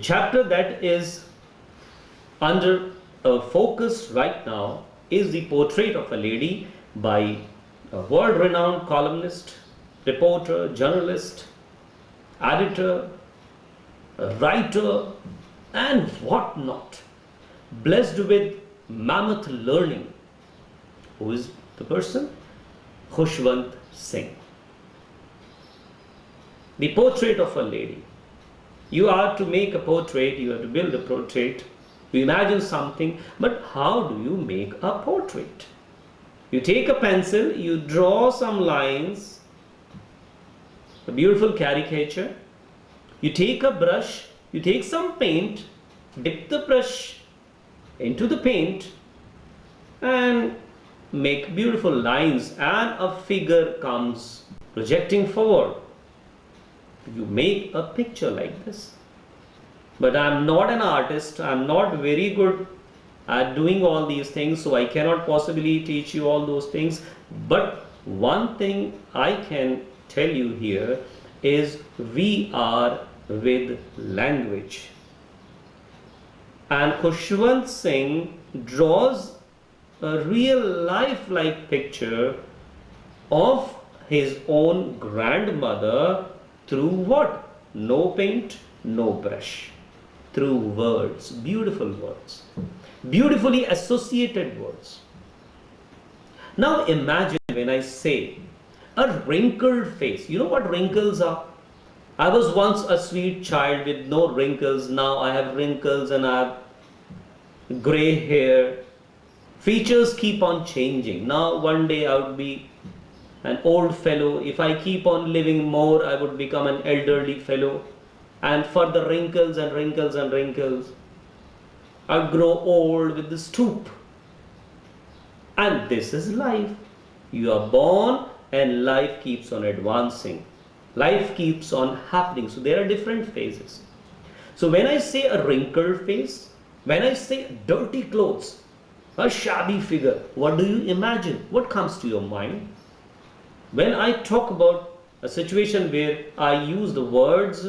chapter that is under focus right now is the portrait of a lady by a world-renowned columnist, reporter, journalist, editor, writer, and whatnot, blessed with mammoth learning. Who is the person? KHUSHWANT Singh. The portrait of a lady. You are to make a portrait, you have to build a portrait, you imagine something, but how do you make a portrait? You take a pencil, you draw some lines, a beautiful caricature, you take a brush, you take some paint, dip the brush into the paint and make beautiful lines, and a figure comes projecting forward. You make a picture like this. But I am not an artist, I am not very good at doing all these things, so I cannot possibly teach you all those things. But one thing I can tell you here is we are with language. And KHUSHWANT Singh draws a real life-like picture of his own grandmother through what? No paint, no brush. Through words, beautiful words, beautifully associated words. Now imagine when I say a wrinkled face. You know what wrinkles are? I was once a sweet child with no wrinkles. Now I have wrinkles and I have gray hair. Features keep on changing. Now one day I would be an old fellow. If I keep on living more, I would become an elderly fellow. And further wrinkles and wrinkles and wrinkles, I grow old with the stoop. And this is life. You are born and life keeps on advancing. Life keeps on happening. So there are different phases. So when I say a wrinkled face, when I say dirty clothes, a shabby figure, what do you imagine? What comes to your mind? When I talk about a situation where I use the words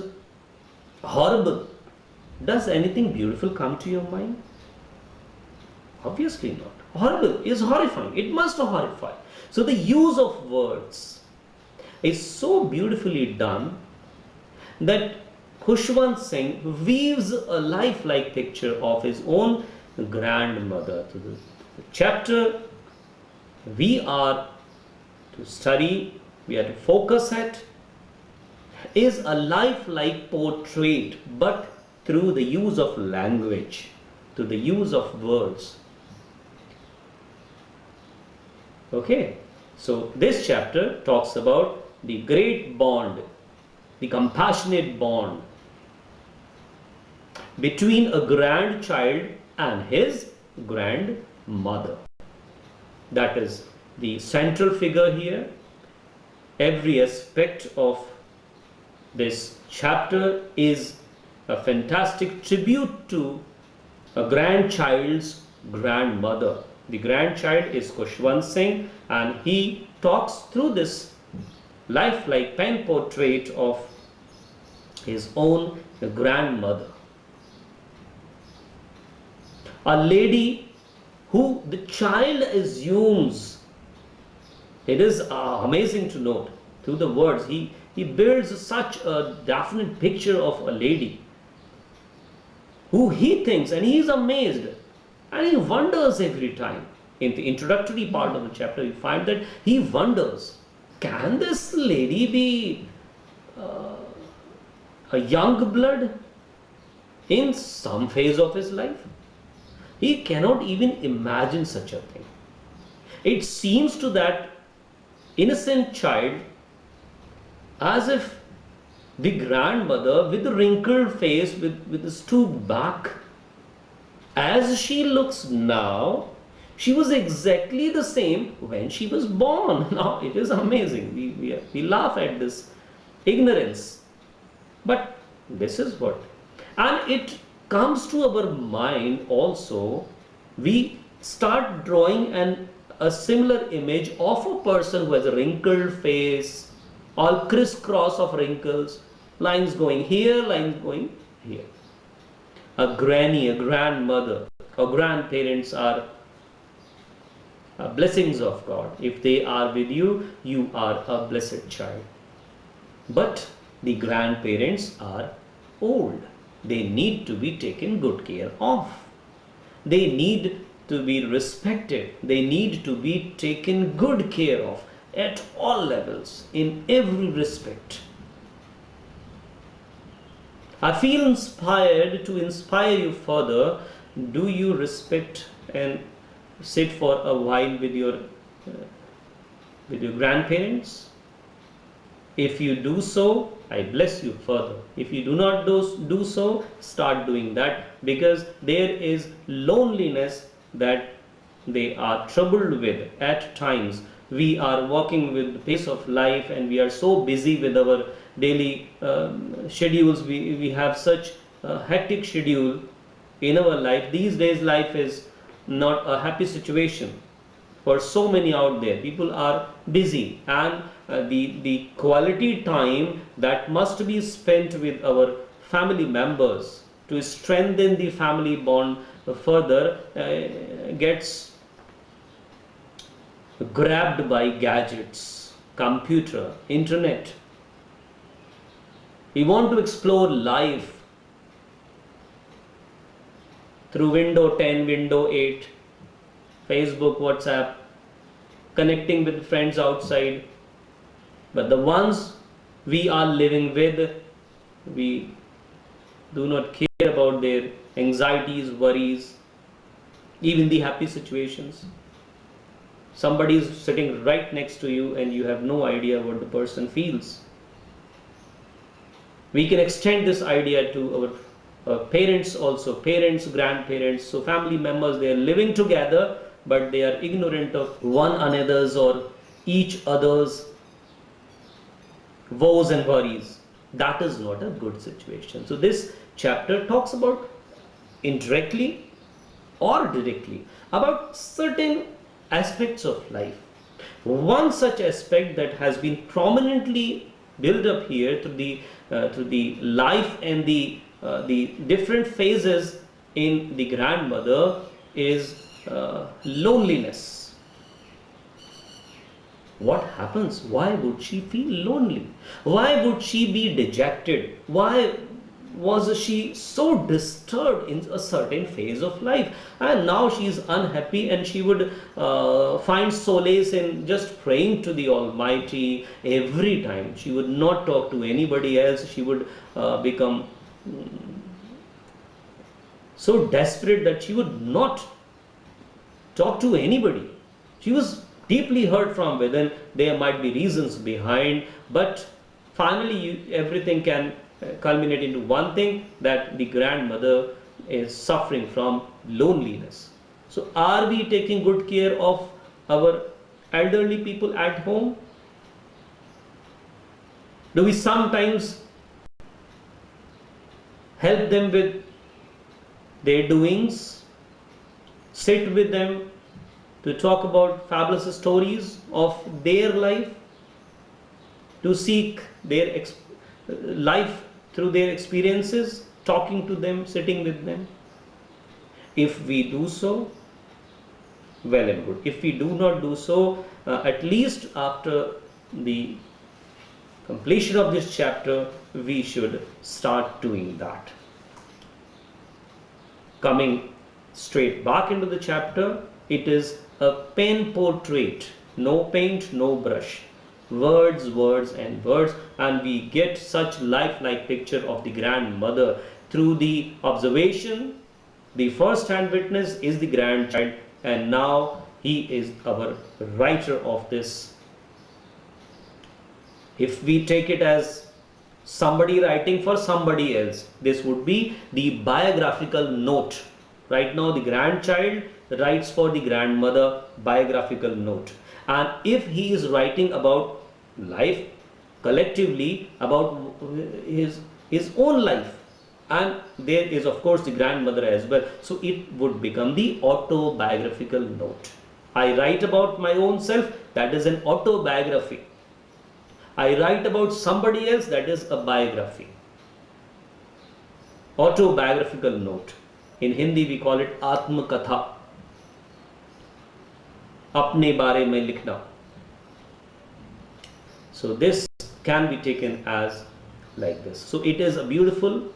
horrible, does anything beautiful come to your mind? Obviously not. Horrible is horrifying. It must horrify. So the use of words is so beautifully done that KHUSHWANT Singh weaves a lifelike picture of his own grandmother. To the chapter we are to study, we are to focus at, is a lifelike portrait, but through the use of language, through the use of words. Okay, so this chapter talks about the great bond, the compassionate bond between a grandchild and his grandmother. That is the central figure here. Every aspect of this chapter is a fantastic tribute to a grandchild's grandmother. The grandchild is KHUSHWANT Singh, and he talks through this lifelike pen portrait of his own grandmother. A lady who the child assumes, it is amazing to note through the words, he builds such a definite picture of a lady who he thinks, and he is amazed and he wonders every time. In the introductory part of the chapter, you find that he wonders, can this lady be a young blood in some phase of his life? He cannot even imagine such a thing. It seems to that innocent child as if the grandmother with the wrinkled face, with the stooped back, as she looks now, she was exactly the same when she was born. Now it is amazing. We laugh at this ignorance. But this is what. And it comes to our mind also. We start drawing a similar image of a person who has a wrinkled face, all crisscross of wrinkles, lines going here, lines going here. A granny, a grandmother, or grandparents are blessings of God. If they are with you, you are a blessed child. But the grandparents are old. They need to be taken good care of. They need to be respected. They need to be taken good care of at all levels, in every respect. I feel inspired to inspire you further. Do you respect and sit for a while with your grandparents? If you do so, I bless you further. If you do not do so, start doing that, because there is loneliness that they are troubled with at times. We are walking with the pace of life and we are so busy with our daily schedules. We have such a hectic schedule in our life. These days life is not a happy situation for so many out there. People are busy, and the quality time that must be spent with our family members to strengthen the family bond further gets grabbed by gadgets, computer, internet. We want to explore life through window 10, window 8, Facebook, WhatsApp, connecting with friends outside. But the ones we are living with, we do not care about their anxieties, worries, even the happy situations. Somebody is sitting right next to you and you have no idea what the person feels. We can extend this idea to our parents also, parents, grandparents. So family members, they are living together, but they are ignorant of one another's or each other's woes and worries. That is not a good situation. So this chapter talks about, indirectly or directly, about certain aspects of life. One such aspect that has been prominently built up here through the life and the different phases in the grandmother is loneliness. What happens? Why would she feel lonely? Why would she be dejected? Why was she so disturbed in a certain phase of life? And now she is unhappy, and she would find solace in just praying to the Almighty every time. She would not talk to anybody else. She would become so desperate that she would not talk to anybody. She was deeply hurt from within. There might be reasons behind, but finally everything can culminate into one thing, that the grandmother is suffering from loneliness. So are we taking good care of our elderly people at home? Do we sometimes help them with their doings, sit with them to talk about fabulous stories of their life, to seek their life through their experiences, talking to them, sitting with them? If we do so, well and good. If we do not do so, at least after the completion of this chapter, we should start doing that. Coming straight back into the chapter, it is a pen portrait, no paint, no brush. Words, words and words, and we get such lifelike picture of the grandmother through the observation. The first hand witness is the grandchild, and now he is our writer of this. If we take it as somebody writing for somebody else, this would be the biographical note. Right now the grandchild writes for the grandmother biographical note, and if he is writing about life collectively, about his own life, and there is of course the grandmother as well, so it would become the autobiographical note. I write about my own self, that is an autobiography. I write about somebody else, that is a biography. autobiographical note. In Hindi we call it Atmakatha, apne bare mein likhna. So this can be taken as like this. So it is a beautiful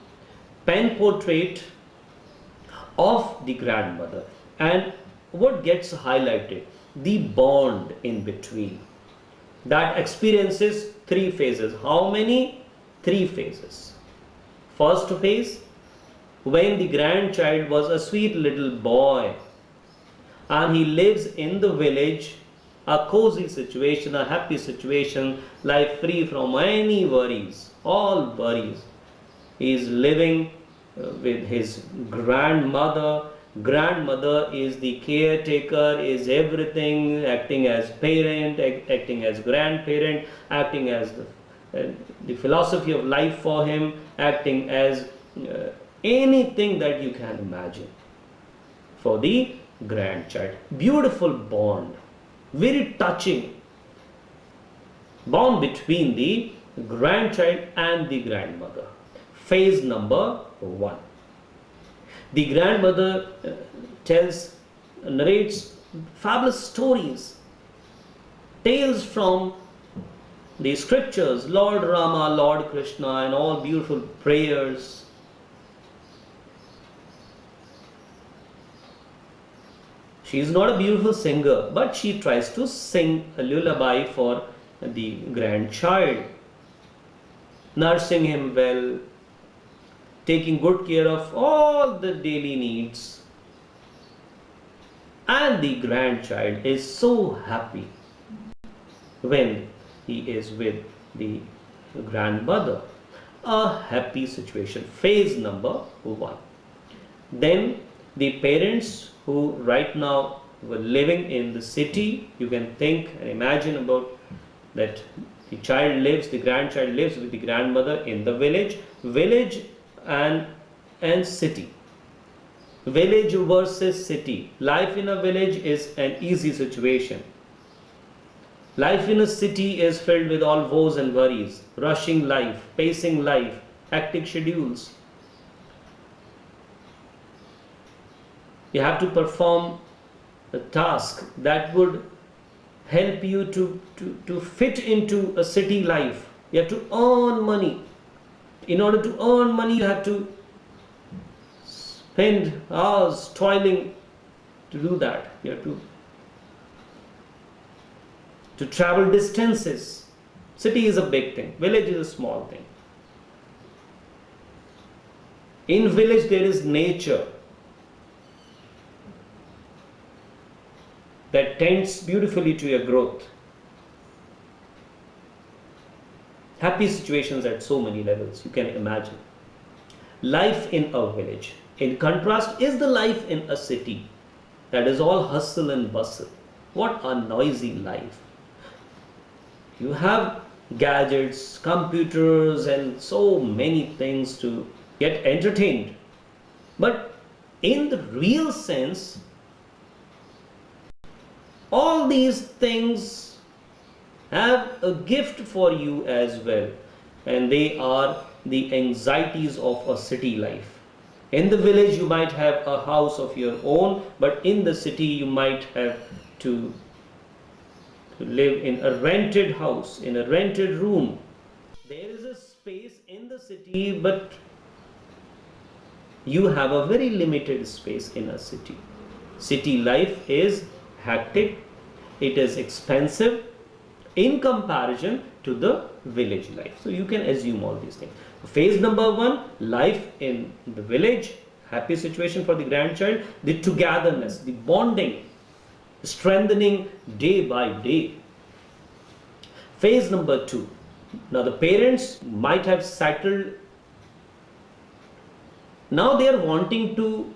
pen portrait of the grandmother. And what gets highlighted? The bond in between. That experiences three phases. How many? Three phases. First phase, when the grandchild was a sweet little boy and he lives in the village, a cozy situation, a happy situation, life free from any worries, all worries. He is living with his grandmother. Grandmother is the caretaker, is everything, acting as parent, acting as grandparent, acting as the philosophy of life for him, acting as anything that you can imagine for the grandchild. Beautiful bond, very touching bond between the grandchild and the grandmother. Phase number 1. The grandmother narrates fabulous stories, tales from the scriptures, Lord Rama, Lord Krishna, and all beautiful prayers. She is not a beautiful singer, but she tries to sing a lullaby for the grandchild, nursing him well, taking good care of all the daily needs. And the grandchild is so happy when he is with the grandmother. A happy situation. Phase number 1. Then the parents who right now were living in the city, you can think and imagine about that the grandchild lives with the grandmother in the village and city. Village versus city. Life in a village is an easy situation. Life in a city is filled with all woes and worries, rushing life, pacing life, hectic schedules. You have to perform a task that would help you to fit into a city life. You have to earn money. In order to earn money, you have to spend hours toiling to do that. You have to travel distances. City is a big thing. Village is a small thing. In village there is nature that tends beautifully to your growth. Happy situations at so many levels, you can imagine. Life in a village, in contrast, is the life in a city that is all hustle and bustle. What a noisy life. You have gadgets, computers, and so many things to get entertained. But in the real sense, all these things have a gift for you as well, and they are the anxieties of a city life. In the village you might have a house of your own, but in the city you might have to live in a rented house, in a rented room. There is a space in the city, but you have a very limited space in a city. City life is hectic, it is expensive in comparison to the village life. So you can assume all these things. Phase number 1, life in the village, happy situation for the grandchild, the togetherness, the bonding, strengthening day by day. Phase number 2, now the parents might have settled. Now they are wanting to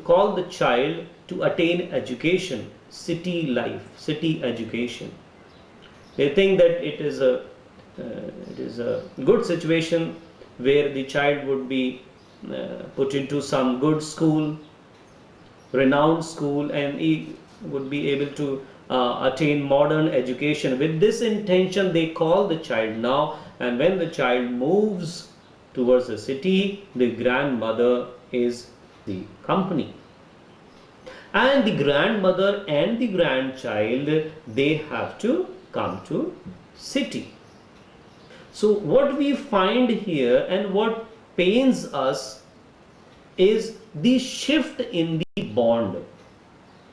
call the child to attain education, city life, city education. They think that it is a good situation where the child would be put into some good school, renowned school, and he would be able to attain modern education. With this intention they call the child now, and when the child moves towards the city, the grandmother is the company. And the grandmother and the grandchild, they have to come to city. So what we find here and what pains us is the shift in the bond.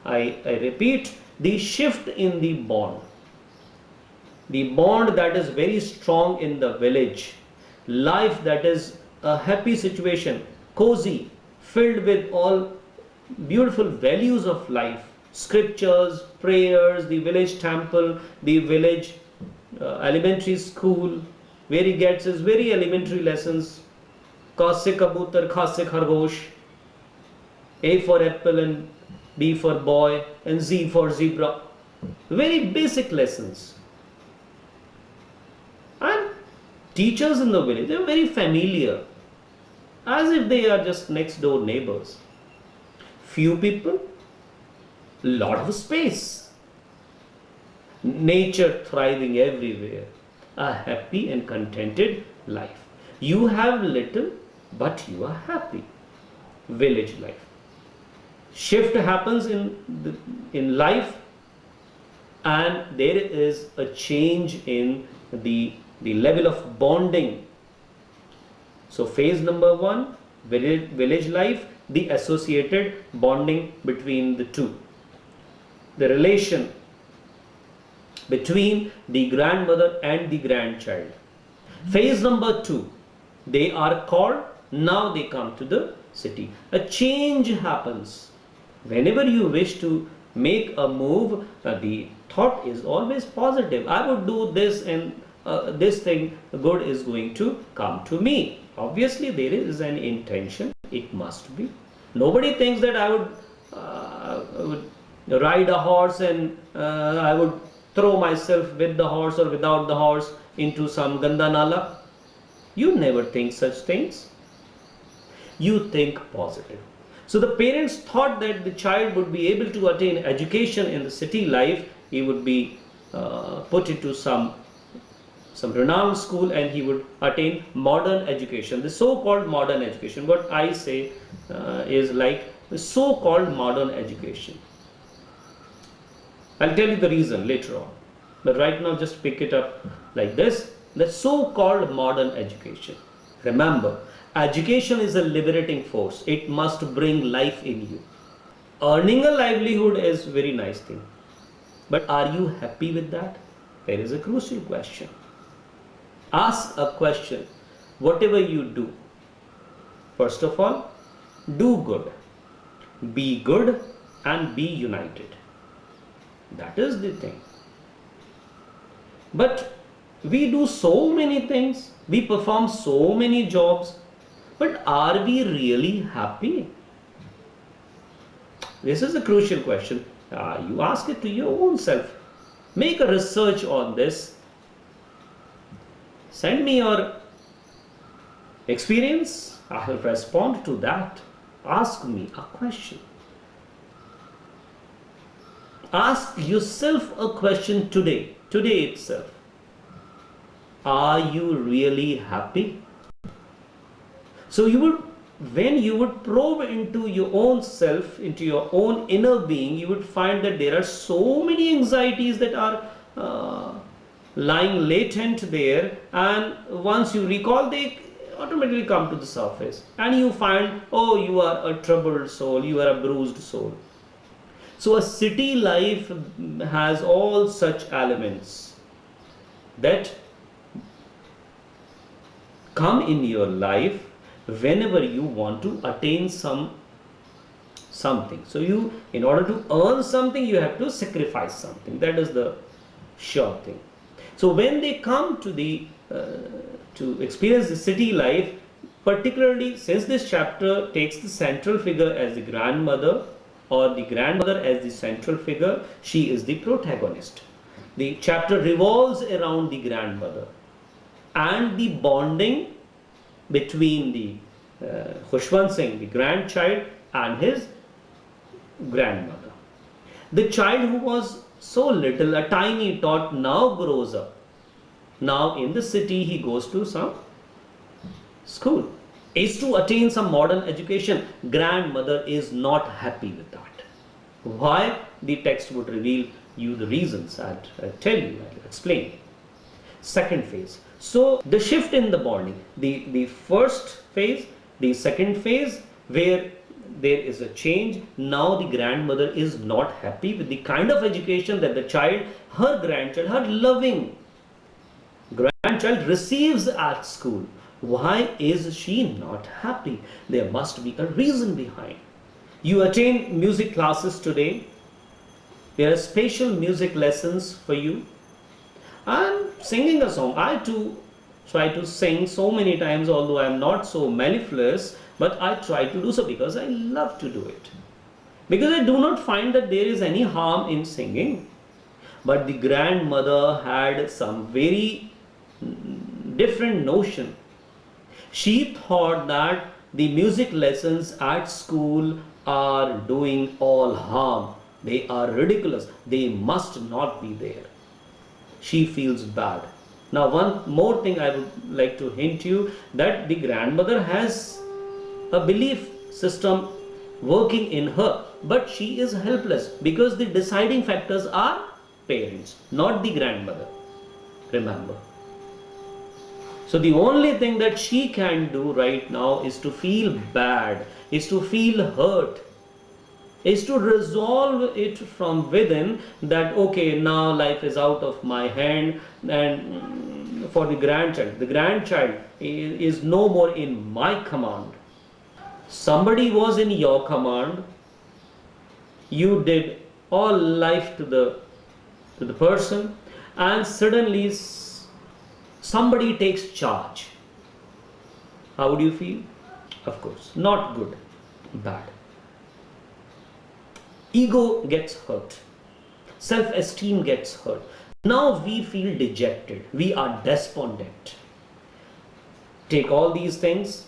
I repeat, the shift in the bond. The bond that is very strong in the village. Life that is a happy situation, cozy, filled with all beautiful values of life. Scriptures, prayers, the village temple, the village elementary school, where he gets his very elementary lessons. Ka se kabutar, kha se khargosh. A for apple and B for boy and Z for zebra. Very basic lessons. And teachers in the village, they are very familiar, as if they are just next door neighbors. Few people, lot of space. Nature thriving everywhere. A happy and contented life. You have little, but you are happy. Village life. Shift happens in life, and there is a change in the level of bonding. So phase number 1, village life, the associated bonding between the two. The relation between the grandmother and the grandchild. Phase number 2, they are called, now they come to the city. A change happens. Whenever you wish to make a move, the thought is always positive. I would do this and this thing good is going to come to me. Obviously there is an intention, it must be. Nobody thinks that I would ride a horse and I would throw myself with the horse or without the horse into some ganda nala. You never think such things. You think positive. So the parents thought that the child would be able to attain education in the city life. He would be put into some renowned school and he would attain modern education. The so-called modern education. What I say is like the so-called modern education. I'll tell you the reason later on. But right now just pick it up like this. The so-called modern education. Remember, education is a liberating force. It must bring life in you. Earning a livelihood is a very nice thing. But are you happy with that? There is a crucial question. Ask a question. Whatever you do, first of all, do good. Be good and be united. That is the thing. But we do so many things. We perform so many jobs. But are we really happy? This is a crucial question. You ask it to your own self. Make a research on this. Send me your experience. I will respond to that. Ask me a question. Ask yourself a question today itself. Are you really happy? So when you would probe into your own self, into your own inner being, you would find that there are so many anxieties that are lying latent there, and once you recall, they automatically come to the surface, and you find, oh, you are a troubled soul, you are a bruised soul. So a city life has all such elements that come in your life whenever you want to attain something. So in order to earn something, you have to sacrifice something. That is the sure thing. So when they come to to experience the city life, particularly since this chapter takes the central figure as the grandmother, or the grandmother as the central figure, she is the protagonist. The chapter revolves around the grandmother and the bonding between the KHUSHWANT Singh, the grandchild, and his grandmother. The child who was so little, a tiny tot, now grows up. Now in the city he goes to some school, is to attain some modern education. Grandmother is not happy with that. Why? The text would reveal you the reasons. I'll tell you, I'll explain. Second phase. So the shift in the bonding, the first phase, the second phase, where there is a change. Now the grandmother is not happy with the kind of education that the child, her grandchild, her loving grandchild receives at school. Why is she not happy? There must be a reason behind. You attend music classes today. There are special music lessons for you. I'm singing a song. I too try to sing so many times, although I'm not so mellifluous, but I try to do so because I love to do it. Because I do not find that there is any harm in singing. But the grandmother had some very different notion. She thought that the music lessons at school are doing all harm. They are ridiculous. They must not be there. She feels bad. Now, one more thing I would like to hint you, that the grandmother has a belief system working in her, but she is helpless because the deciding factors are parents, not the grandmother. Remember. So the only thing that she can do right now is to feel bad, is to feel hurt, is to resolve it from within, that okay, now life is out of my hand. And for the grandchild is no more in my command. Somebody was in your command. You did all life to the person, and suddenly somebody takes charge. How would you feel? Of course, not good, bad. Ego gets hurt. Self-esteem gets hurt. Now we feel dejected. We are despondent. Take all these things.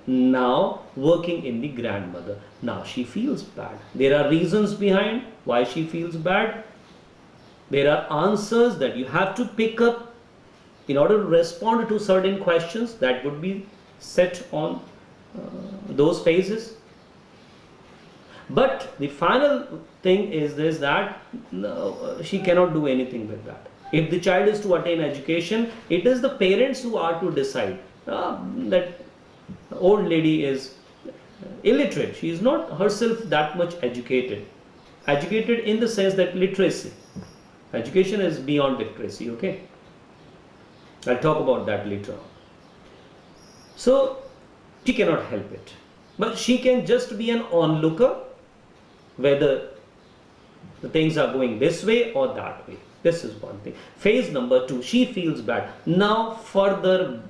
Now working in the grandmother. Now she feels bad. There are reasons behind why she feels bad. There are answers that you have to pick up in order to respond to certain questions that would be set on those phases. But the final thing is this, that no, she cannot do anything with that. If the child is to attain education, it is the parents who are to decide. That old lady is illiterate. She is not herself that much educated. Educated in the sense that literacy. Education is beyond literacy, okay? I'll talk about that later on. So, she cannot help it. But she can just be an onlooker, whether the things are going this way or that way. This is one thing. Phase number 2, she feels bad. Now further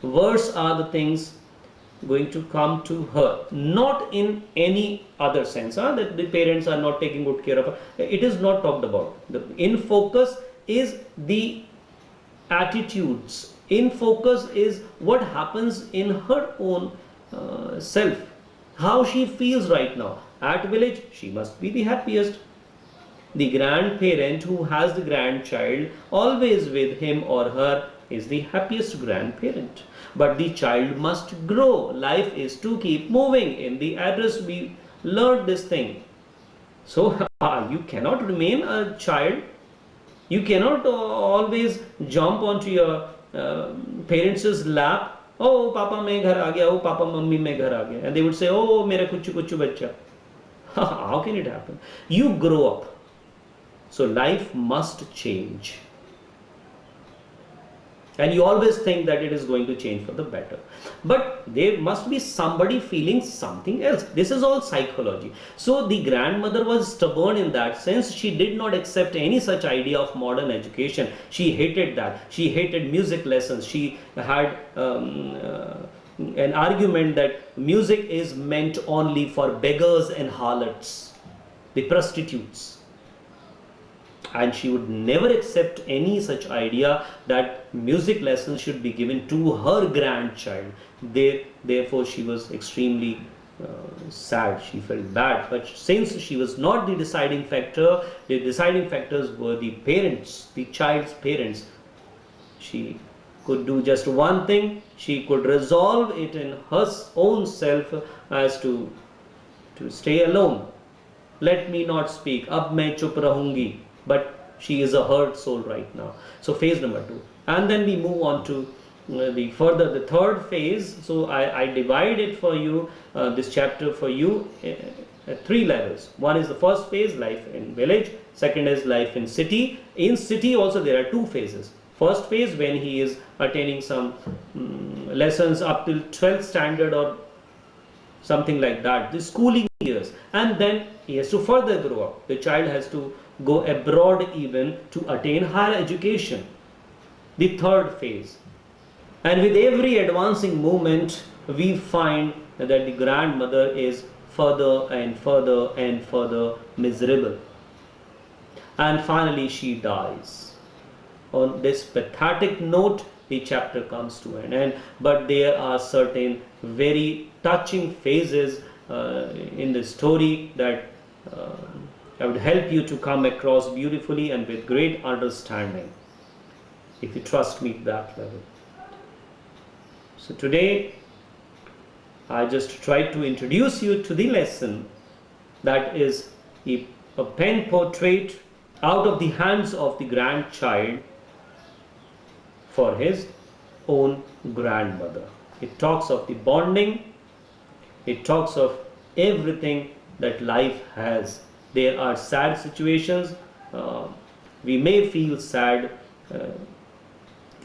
worse are the things going to come to her. Not in any other sense, that the parents are not taking good care of her. It is not talked about. In focus is the attitudes. In focus is what happens in her own self. How she feels right now. At village, she must be the happiest. The grandparent who has the grandchild always with him or her is the happiest grandparent. But the child must grow. Life is to keep moving. In the address, we learned this thing. So, you cannot remain a child. You cannot always jump onto your parents' lap. Oh, Papa मैं घर आ गया. Oh, Papa mummy मैं घर आ गया. And they would say, oh, मेरा कुच्चू कुच्चू बच्चा. How can it happen? You grow up. So life must change. And you always think that it is going to change for the better. But there must be somebody feeling something else. This is all psychology. So the grandmother was stubborn in that sense. She did not accept any such idea of modern education. She hated that. She hated music lessons. She had an argument that music is meant only for beggars and harlots, the prostitutes. And she would never accept any such idea that music lessons should be given to her grandchild. Therefore, she was extremely sad. She felt bad. But since she was not the deciding factor, the deciding factors were the parents, the child's parents. She could do just one thing. She could resolve it in her own self as to stay alone. Let me not speak. Ab main chup rahungi. But she is a hurt soul right now. So phase number 2. And then we move on to the third phase. So I divide it for you, this chapter for you at 3 levels. One is the first phase, life in village. Second is life in city. In city also there are 2 phases. First phase, when he is attaining some lessons up till 12th standard or something like that, the schooling years, and then he has to further grow up. The child has to go abroad even to attain higher education. The third phase. And with every advancing moment, we find that the grandmother is further and further and further miserable. And finally she dies. On this pathetic note, the chapter comes to an end. But there are certain very touching phases in the story that I would help you to come across beautifully and with great understanding, if you trust me to that level. So today I just tried to introduce you to the lesson that is a pen portrait out of the hands of the grandchild for his own grandmother. It talks of the bonding, it talks of everything that life has. There are sad situations, we may feel sad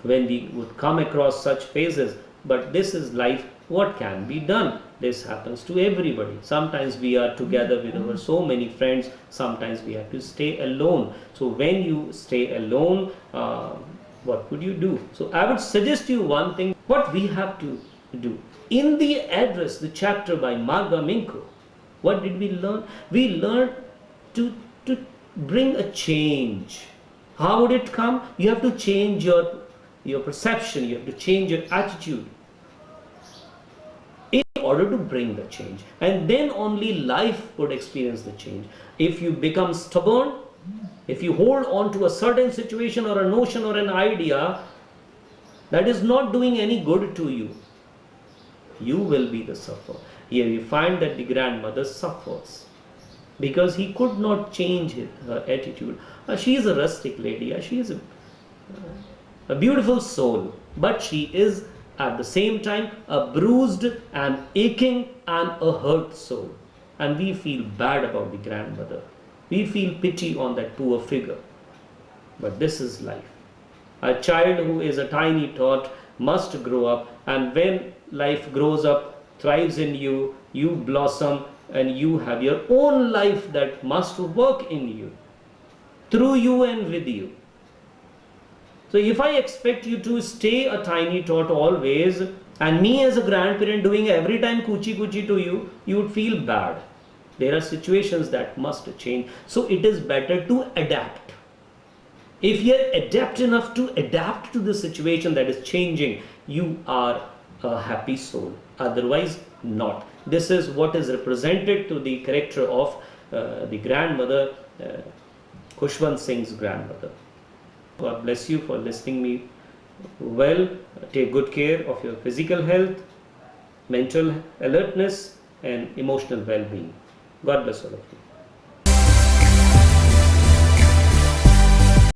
when we would come across such phases, but this is life. What can be done? This happens to everybody. Sometimes we are together with our so many friends, sometimes we have to stay alone. So when you stay alone, what would you do? So I would suggest you one thing, what we have to do. In the address, the chapter by Marga Minko, what did we learn? We learned to bring a change. How would it come? You have to change your perception, you have to change your attitude in order to bring the change, and then only life would experience the change. If you become stubborn, if you hold on to a certain situation or a notion or an idea that is not doing any good to you, you will be the sufferer. Here we find that the grandmother suffers because he could not change her attitude. She is a rustic lady, she is a beautiful soul, but she is at the same time a bruised and aching and a hurt soul. And we feel bad about the grandmother. We feel pity on that poor figure. But this is life. A child who is a tiny tot must grow up, and when life grows up, thrives in you, you blossom, and you have your own life that must work in you, through you and with you. So if I expect you to stay a tiny tot always, and me as a grandparent doing every time coochie coochie to you, you would feel bad. There are situations that must change. So it is better to adapt. If you are adept enough to adapt to the situation that is changing, you are a happy soul. Otherwise, not. This is what is represented to the character of the grandmother, KHUSHWANT Singh's grandmother. God bless you for listening me well. Take good care of your physical health, mental alertness, and emotional well-being. God bless all of you.